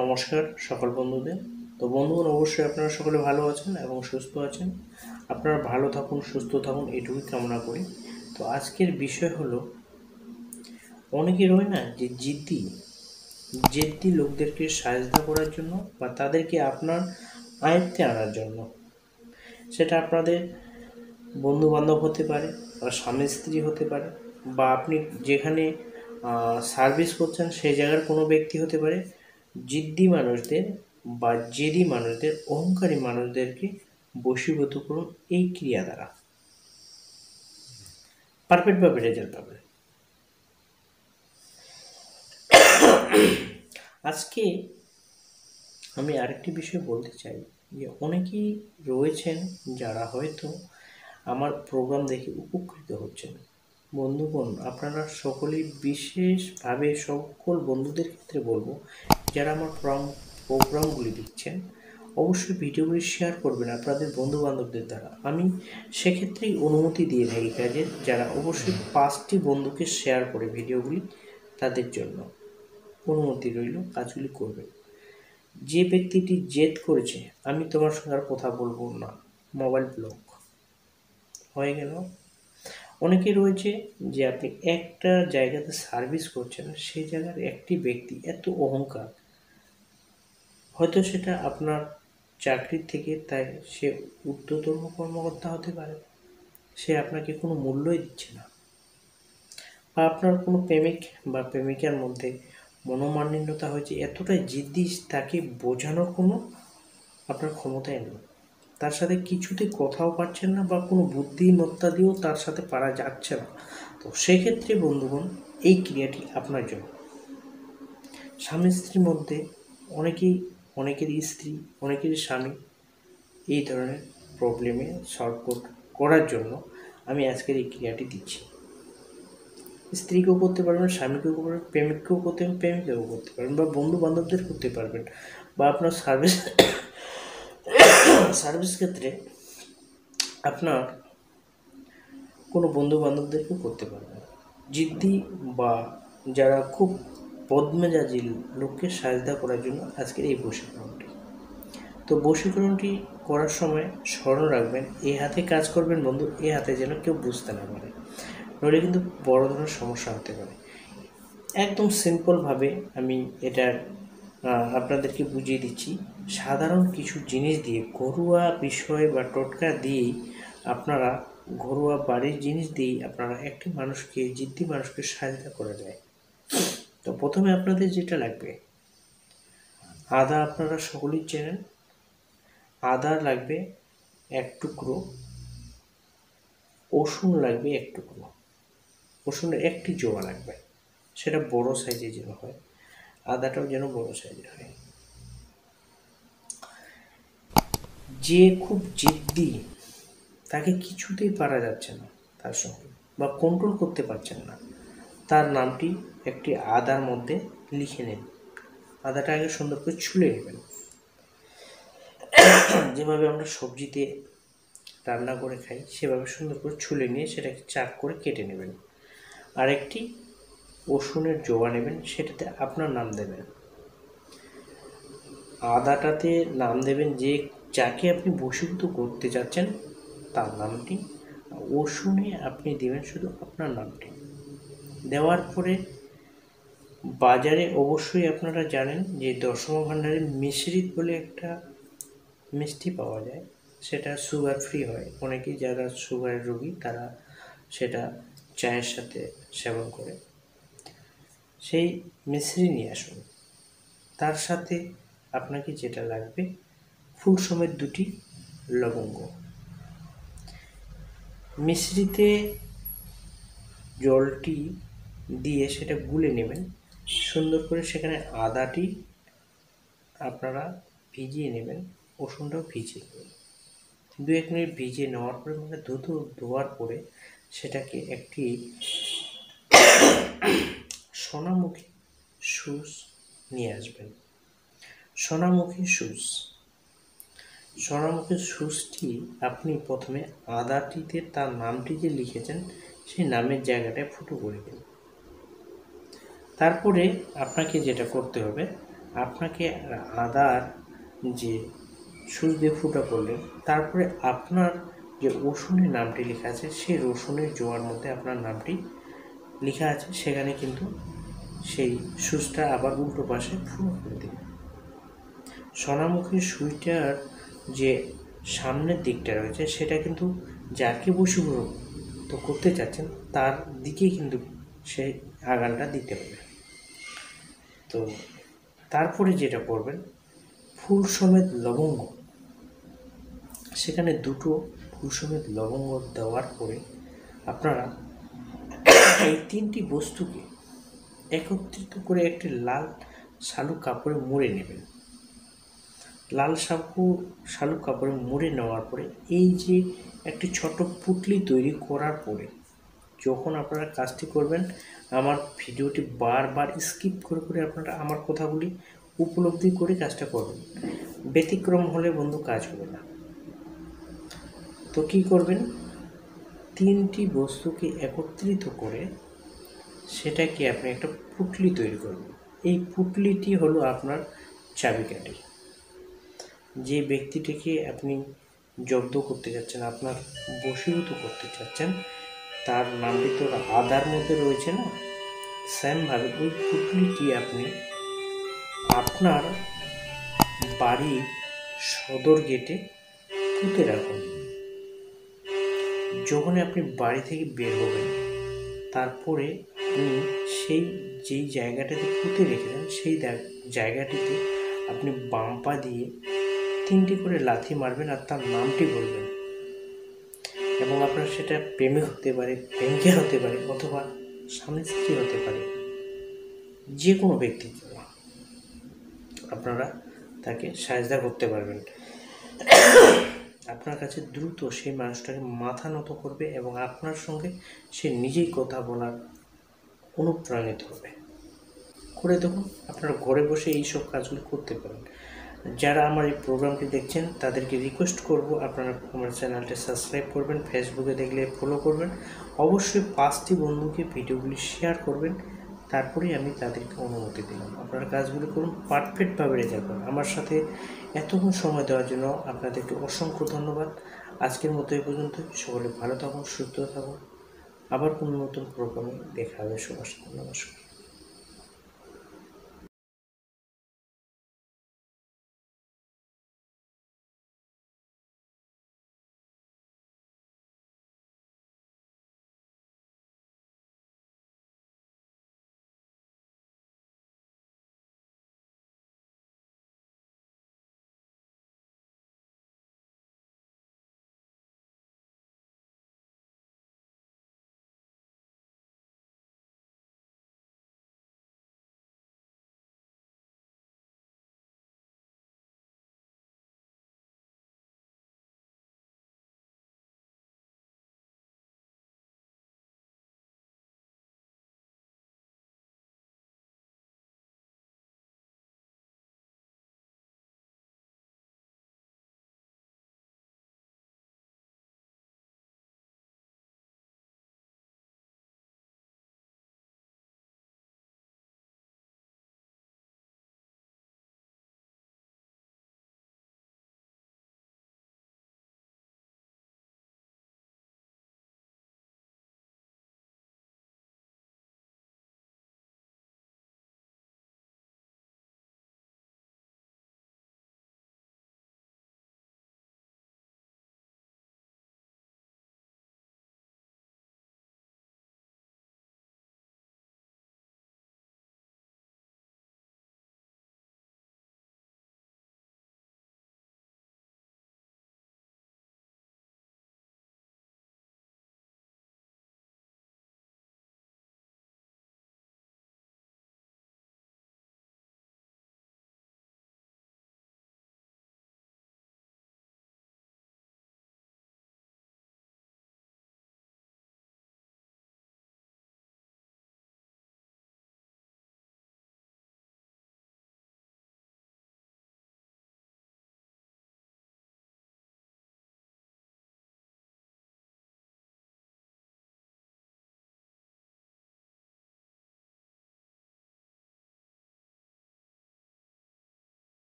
নমস্কার সকল বন্ধুদের। তো বন্ধুগণ, অবশ্যই আপনারা সকলে ভালো আছেন এবং সুস্থ আছেন। আপনারা ভালো থাকুন, সুস্থ থাকুন, এটুকুই কামনা করি। তো আজকের বিষয় হলো, অনেকের হয় না যে জেদ্দি লোকদেরকে সাহায্য করার জন্য বা তাদেরকে আপনার আয়ত্তে আনার জন্য। সেটা আপনাদের বন্ধু বান্ধব হতে পারে বা স্বামী স্ত্রী হতে পারে, বা আপনি যেখানে সার্ভিস করছেন সেই জায়গার কোনো ব্যক্তি হতে পারে। জিদ্দি মানুষদের বা জেদি মানুষদের, অহংকারী মানুষদেরকে বশীভূত করুন এই ক্রিয়া দ্বারা। পারফেক্ট বা রেজাল্ট পাবেন। আজকে আমি আরেকটি বিষয় বলতে চাই যে অনেকেই রয়েছেন যারা হয়তো আমার প্রোগ্রাম দেখে উপকৃত হচ্ছেন। বন্ধুগণ, আপনারা সকলেই বিশেষভাবে সকল বন্ধুদের ক্ষেত্রে বলবো, যারা আমার প্রোগ্রামগুলি দেখছেন, অবশ্যই ভিডিওগুলি শেয়ার করবেন আপনাদের বন্ধু বান্ধবদের দ্বারা। আমি সেক্ষেত্রেই অনুমতি দিয়ে থাকি কাজের, যারা অবশ্যই 5টি বন্ধুকে শেয়ার করে ভিডিওগুলি, তাদের জন্য অনুমতি রইল, কাজগুলি করবেন। যে ব্যক্তিটি জেদ করেছে আমি তোমার সঙ্গে আর কথা বলবো না, মোবাইল ব্লক হয়ে গেল। অনেকে রয়েছে যে আপনি একটা জায়গাতে সার্ভিস করছেন, সেই জায়গার একটি ব্যক্তি এত অহংকার, হয়তো সেটা আপনার চাকরির থেকে, তাই সে ঊর্ধ্বতন কর্মকর্তা হতে পারে, সে আপনাকে কোনো মূল্যই দিচ্ছে না, বা আপনার কোনো প্রেমিক বা প্রেমিকার মধ্যে মনোমালিন্যতা হয়েছে, এতটাই জিদ্দি, তাকে বোঝানোর কোনো আপনার ক্ষমতাই নেই, তার সাথে কিছুতে কথাও পারছেন না, বা কোনো বুদ্ধিমত্তা দিয়েও তার সাথে পারা যাচ্ছে না। তো সেক্ষেত্রে বন্ধুগণ, এই ক্রিয়াটি আপনার জন্য। স্বামী স্ত্রীর মধ্যে অনেকেরই স্ত্রী, অনেকেরই স্বামী এই ধরনের প্রবলেমে সলভ করার জন্য আমি আজকের এই ক্রিয়াটি দিচ্ছি। স্ত্রীকেও করতে পারবেন, স্বামীকেও করতে পারবেন, প্রেমিককেও করতে পারবেন, প্রেমিকাকেও করতে পারবেন, বা বন্ধু বান্ধবদের করতে পারবেন, বা আপনার সার্ভিস ক্ষেত্রে আপনার কোনো বন্ধু বান্ধবদেরকেও করতে পারবেন। জিদ্দি বা যারা খুব বদমেজাজি লোককে সাহায্য করার জন্য আজকের এই বশীকরণটি। তো বশীকরণটি করার সময় স্মরণ রাখবেন, এই হাতে কাজ করবেন বন্ধু, এই হাতে যেন কেউ বুঝতে না পারে, নইলে কিন্তু বড় ধরনের সমস্যা হতে পারে। একদম সিম্পলভাবে আমি এটা আপনাদেরকে বুঝিয়ে দিচ্ছি। সাধারণ কিছু জিনিস দিয়ে, ঘরোয়া বিষয় বা টোটকা দিয়েই আপনারা, ঘরোয়া বাড়ির জিনিস দিয়েই আপনারা একটি মানুষকে, জিদ্দি মানুষকে সাহায্য করা যায়। তো প্রথমে আপনাদের যেটা লাগবে, আদা আপনারা সকলেই চেনেন, আদা লাগবে 1 টুকরো, রসুন লাগবে 1 টুকরো, রসুনের একটি জোড়া লাগবে, সেটা বড় সাইজে যেন হয়, আদাটাও যেন বড় সাইজের হয়। যে খুব জেদ্দি, তাকে কিছুতেই পারা যাচ্ছে না তার সঙ্গে, বা কন্ট্রোল করতে পারছেন না, তার নামটি একটি আদার মধ্যে লিখে নেন। আদাটা আগে সুন্দর করে ছুলে নেবেন, যেভাবে আমরা সবজিতে রান্না করে খাই সেভাবে সুন্দর করে ছুলে নিয়ে সেটাকে চাক করে কেটে নেবেন। আরেকটি রসুনের জোয়া নেবেন, সেটাতে আপনার নাম দেবেন। আদাটাতে নাম দেবেন যে যাকে আপনি বশীভূত করতে যাচ্ছেন তার নামটি, রসুনে আপনি দেবেন শুধু আপনার নামটি। দেওয়ার পরে বাজারে অবশ্যই আপনারা জানেন যে দশমা ভাণ্ডারে মিশ্রিত বলে একটা মিষ্টি পাওয়া যায়, সেটা সুগার ফ্রি হয়। অনেকেই যারা সুগারের রোগী তারা সেটা চায়ের সাথে সেবন করে। সেই মিশ্রি নিয়ে আসুন। তার সাথে আপনাকে যেটা লাগবে, ফুল সমেত 2টি লবঙ্গ। মিশ্রিতে জলটি দিয়ে সেটা গুলে নেবেন সুন্দর করে, সেখানে আদাটি আপনারা ভিজিয়ে নেবেন, রসুনটাও ভিজিয়ে নেবেন। 2-1 মিনিট ভিজিয়ে নেওয়ার পরে, মানে ধোয়ার পরে সেটাকে একটি সোনামুখী সুচ নিয়ে আসবেন। সোনামুখী সুচটি আপনি প্রথমে আদাটিতে তার নামটি যে লিখেছেন সেই নামের জায়গাটায় ফুটো করে দিন। তারপরে আপনাকে যেটা করতে হবে, আপনাকে আদার যে সুচ দিয়ে ফুটা করলেন, তারপরে আপনার যে রসুনের নামটি লেখা আছে সেই রসুনের জোয়ার মধ্যে আপনার নামটি লেখা আছে, সেখানে কিন্তু সেই সুচটা আবার উল্টো পাশে ফুটো করে দিন। সোনামুখীর সুইটার যে সামনের দিকটা রয়েছে সেটা কিন্তু যাকে বশীভূত করতে চাচ্ছেন তার দিকে কিন্তু সেই আগালটা দিতে হবে। তো তারপরে যেটা করবেন, ফুল সমেত লবঙ্গ, সেখানে 2টো ফুল সমেত লবঙ্গ দেওয়ার পরে আপনারা এই 3টি বস্তুকে একত্রিত করে একটি লাল শালুক কাপড়ে মুড়ে নেবেন। লাল শালুক কাপড়ে মুড়ে নেওয়ার পরে এই যে একটি ছোট পুঁটলি তৈরি করার পরে যখন আপনারা কাজটি করবেন, আমার ভিডিওটি বারবার স্কিপ করে করে আপনারা আমার কথাগুলি উপলব্ধি করে কাজটা করবেন। ব্যতিক্রম হলে বন্ধু কাজ হবে না। তো কী করবেন, 3টি বস্তুকে একত্রিত করে সেটাকে আপনি একটা পুঁটলি তৈরি করবেন। এই পুঁটলিটি হলো আপনার চাবিকাঠি। যে ব্যক্তিটিকে আপনি জব্দ করতে যাচ্ছেন, আপনার বশীভূত করতে চাচ্ছেন, তার নামটি তো আদার মধ্যে রয়েছে না, সেমভাবে ওই পুঁটলিটি আপনি আপনার বাড়ির সদর গেটে পুঁতে রাখুন। যখন আপনি বাড়ি থেকে বের হবেন, তারপরে আপনি যেই জায়গাটাতে পুঁতে রেখেছেন সেই জায়গাটিতে আপনি বাম পা দিয়ে 3টি করে লাথি মারবেন আর তার নামটি বলবেন। এবং আপনার সেটা প্রেমিক হতে পারে, প্রেমিকা হতে পারে, অথবা স্বামী স্ত্রী হতে পারে, যে কোনো ব্যক্তির জন্য আপনারা তাকে সাহায্য করতে পারবেন। আপনার কাছে দ্রুত সেই মানুষটাকে মাথা নত করবে এবং আপনার সঙ্গে সে নিজেই কথা বলার অনুপ্রাণিত হবে। করে দেখুন, আপনারা ঘরে বসে এই সব কাজগুলি করতে পারেন। যারা আমার এই প্রোগ্রামটি দেখছেন তাদেরকে রিকোয়েস্ট করব, আপনারা আমার চ্যানেলটি সাবস্ক্রাইব করবেন, ফেসবুকে দেখলে ফলো করবেন, অবশ্যই 5টি বন্ধুকে ভিডিওগুলি শেয়ার করবেন। তারপরেই আমি তাদেরকে অনুমতি দিলাম। আপনারা কাজগুলি করুন, পারফেক্টভাবে রেজাল্ট পাবেন। আমার সাথে এতক্ষণ সময় দেওয়ার জন্য আপনাদেরকে অসংখ্য ধন্যবাদ। আজকের মতো এই পর্যন্ত। সকলে ভালো থাকুন, সুস্থ থাকুন। আবার কোনো নতুন প্রোগ্রামে দেখা হবে। নমস্কার।